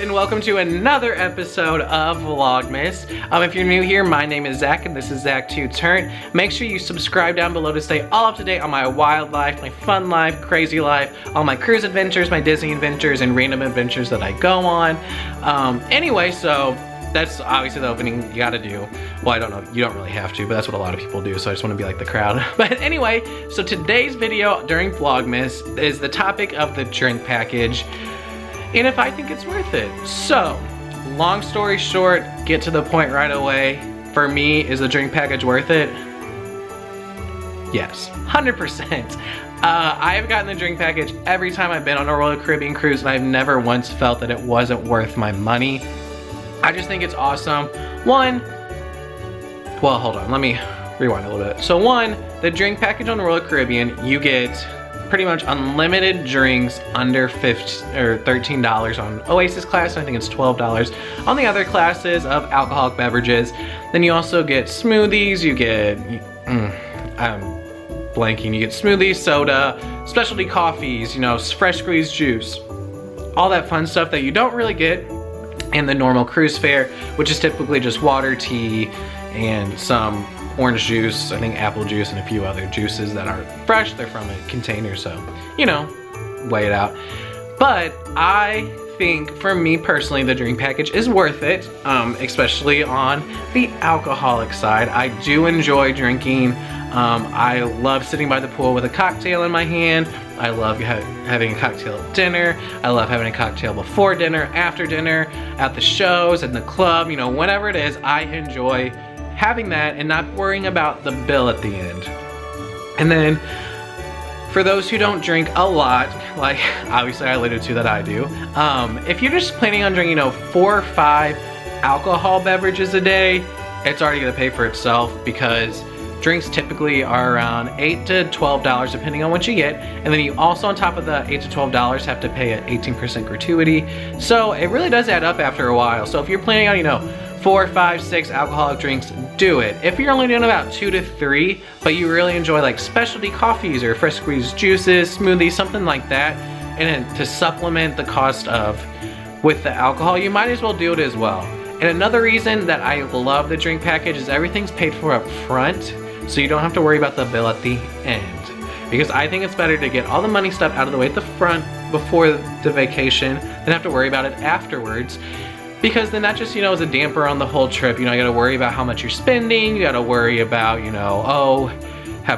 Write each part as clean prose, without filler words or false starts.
and welcome to another episode of Vlogmas. If you're new here, my name is Zach and this is Zach Two Turn. Make sure you subscribe down below to stay all up to date on my wild life, my fun life, crazy life, all my cruise adventures, my Disney adventures, and random adventures that I go on. Anyway, so that's obviously the opening you gotta do. Well, I don't know, you don't really have to, but that's what a lot of people do, so I just wanna be like the crowd. But anyway, so today's video during Vlogmas is the topic of the drink package and if I think it's worth it. So, long story short, get to the point right away. For me, is the drink package worth it? Yes, 100%. I've gotten the drink package every time I've been on a Royal Caribbean cruise and I've never once felt that it wasn't worth my money. I just think it's awesome. Well, hold on, let me rewind a little bit. So one, the drink package on the Royal Caribbean, you get pretty much unlimited drinks under $13 on Oasis class, and I think it's $12 on the other classes of alcoholic beverages. Then you also get smoothies, you get, I'm blanking, you get smoothies, soda, specialty coffees, you know, fresh squeezed juice, all that fun stuff that you don't really get in the normal cruise fare, which is typically just water, tea, and some orange juice, I think apple juice, and a few other juices that aren't fresh. They're from a container, so, you know, weigh it out. But I think, for me personally, the drink package is worth it, especially on the alcoholic side. I do enjoy drinking. I love sitting by the pool with a cocktail in my hand. I love having a cocktail at dinner. I love having a cocktail before dinner, after dinner, at the shows, in the club, you know, whatever it is, I enjoy having that and not worrying about the bill at the end. And then, for those who don't drink a lot, like obviously I alluded to that I do, if you're just planning on drinking, you know, 4 or 5 alcohol beverages a day, it's already gonna pay for itself because drinks typically are around $8 to $12 depending on what you get. And then you also, on top of the $8 to $12, have to pay an 18% gratuity. So it really does add up after a while. So if you're planning on, you know, 4, 5, 6 alcoholic drinks, do it. If you're only doing about 2 to 3, but you really enjoy like specialty coffees or fresh squeezed juices, smoothies, something like that, and then to supplement the cost of with the alcohol, you might as well do it as well. And another reason that I love the drink package is everything's paid for up front, so you don't have to worry about the bill at the end. Because I think it's better to get all the money stuff out of the way at the front before the vacation than have to worry about it afterwards. Because then that just, you know, is a damper on the whole trip. You know, you gotta worry about how much you're spending, you gotta worry about, you know, oh, how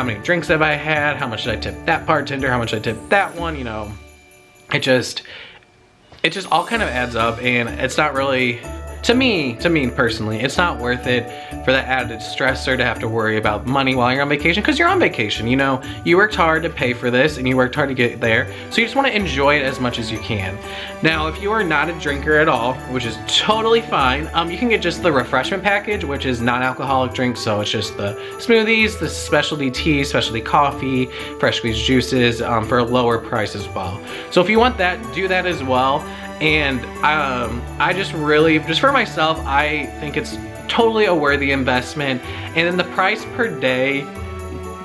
many drinks have I had? How much did I tip that bartender? How much did I tip that one? You know, it just all kind of adds up, and it's not really, to me personally, it's not worth it for that added stressor to have to worry about money while you're on vacation, because you're on vacation, you know, you worked hard to pay for this and you worked hard to get there, so you just want to enjoy it as much as you can. Now, if you are not a drinker at all, which is totally fine, you can get just the refreshment package, which is non-alcoholic drinks, so it's just the smoothies, the specialty tea, specialty coffee, fresh squeezed juices, for a lower price as well. So if you want that, do that as well. And I just for myself, I think it's totally a worthy investment. And then the price per day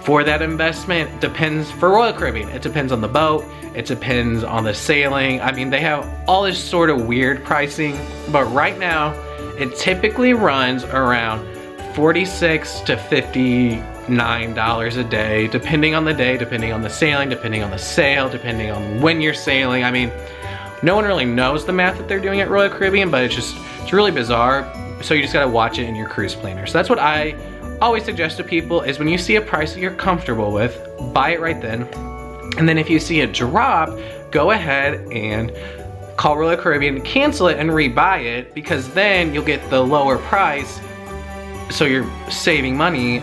for that investment depends, for Royal Caribbean, it depends on the boat, it depends on the sailing. I mean, they have all this sort of weird pricing, but right now, it typically runs around $46 to $59 a day, depending on the day, depending on the sailing, depending on the sail, depending on when you're sailing. I mean, no one really knows the math that they're doing at Royal Caribbean, but it's really bizarre. So you just gotta watch it in your cruise planner. So that's what I always suggest to people, is when you see a price that you're comfortable with, buy it right then. And then if you see it drop, go ahead and call Royal Caribbean, cancel it and rebuy it, because then you'll get the lower price. So you're saving money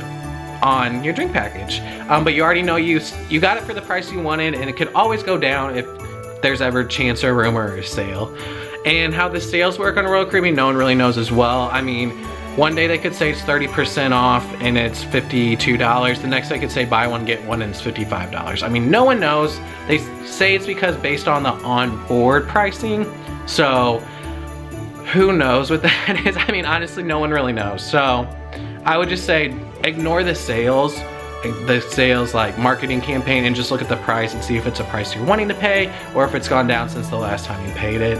on your drink package. But you already know you got it for the price you wanted, and it could always go down if there's ever chance or rumor or a sale. And how the sales work on Royal Caribbean, no one really knows as well. I mean, one day they could say it's 30% off and it's $52. The next they could say buy one, get one, and it's $55. I mean, no one knows. They say it's because based on the onboard pricing. So who knows what that is? I mean, honestly, no one really knows. So I would just say ignore the sales like marketing campaign, and just look at the price and see if it's a price you're wanting to pay or if it's gone down since the last time you paid it.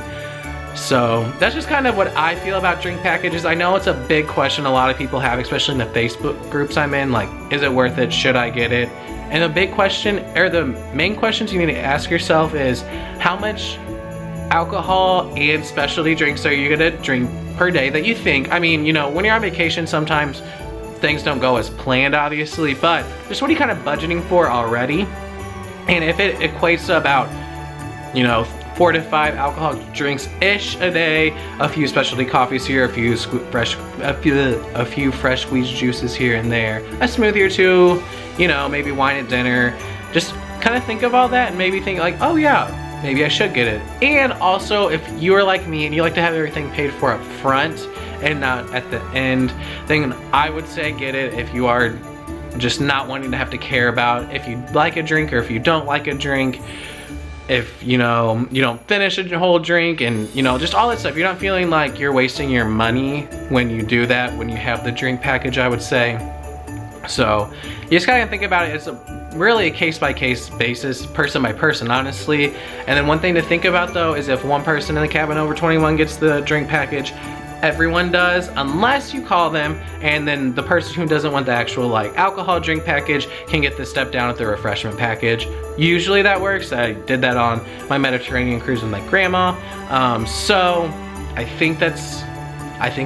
So that's just kind of what I feel about drink packages. I know it's a big question a lot of people have, especially in the Facebook groups I'm in, like, is it worth it? Should I get it? And the big question, or the main questions you need to ask yourself is, how much alcohol and specialty drinks are you gonna drink per day that you think? I mean, you know, when you're on vacation, sometimes things don't go as planned, obviously, but just what are you kind of budgeting for already? And if it equates to about, you know, 4 to 5 alcoholic drinks-ish a day, a few specialty coffees here, a few fresh squeezed juices here and there, a smoothie or two, you know, maybe wine at dinner. Just kind of think of all that and maybe think like, oh yeah, maybe I should get it. And also, if you are like me and you like to have everything paid for up front and not at the end, then I would say get it if you are just not wanting to have to care about if you like a drink or if you don't like a drink. If, you know, you don't finish a whole drink and, you know, just all that stuff. You're not feeling like you're wasting your money when you do that, when you have the drink package, I would say. So you just gotta think about it. It's really a case-by-case basis, person by person, honestly. And then one thing to think about though is if one person in the cabin over 21 gets the drink package, everyone does, unless you call them, and then the person who doesn't want the actual like alcohol drink package can get the step down at the refreshment package. Usually that works. I did that on my Mediterranean cruise with my grandma. So I think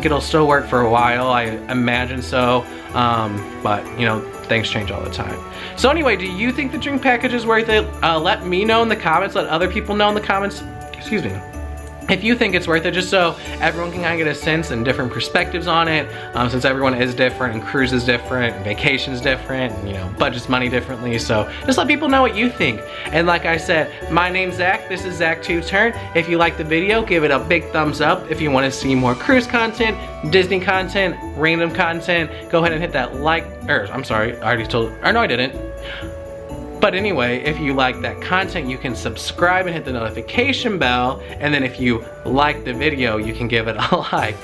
it'll still work for a while. I imagine so. But you know, things change all the time. So anyway, do you think the drink package is worth it? Let me know in the comments. Let other people know in the comments. Excuse me. If you think it's worth it, just so everyone can kind of get a sense and different perspectives on it, since everyone is different and cruise is different, and vacation's different, and, you know, budgets money differently. So just let people know what you think. And like I said, my name's Zach. This is Zach 2 Turn. If you like the video, give it a big thumbs up. If you want to see more cruise content, Disney content, random content, go ahead and hit that like, or I'm sorry, I already told, or no I didn't. But anyway, if you like that content, you can subscribe and hit the notification bell. And then if you like the video, you can give it a like.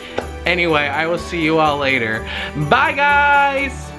Anyway, I will see you all later. Bye, guys!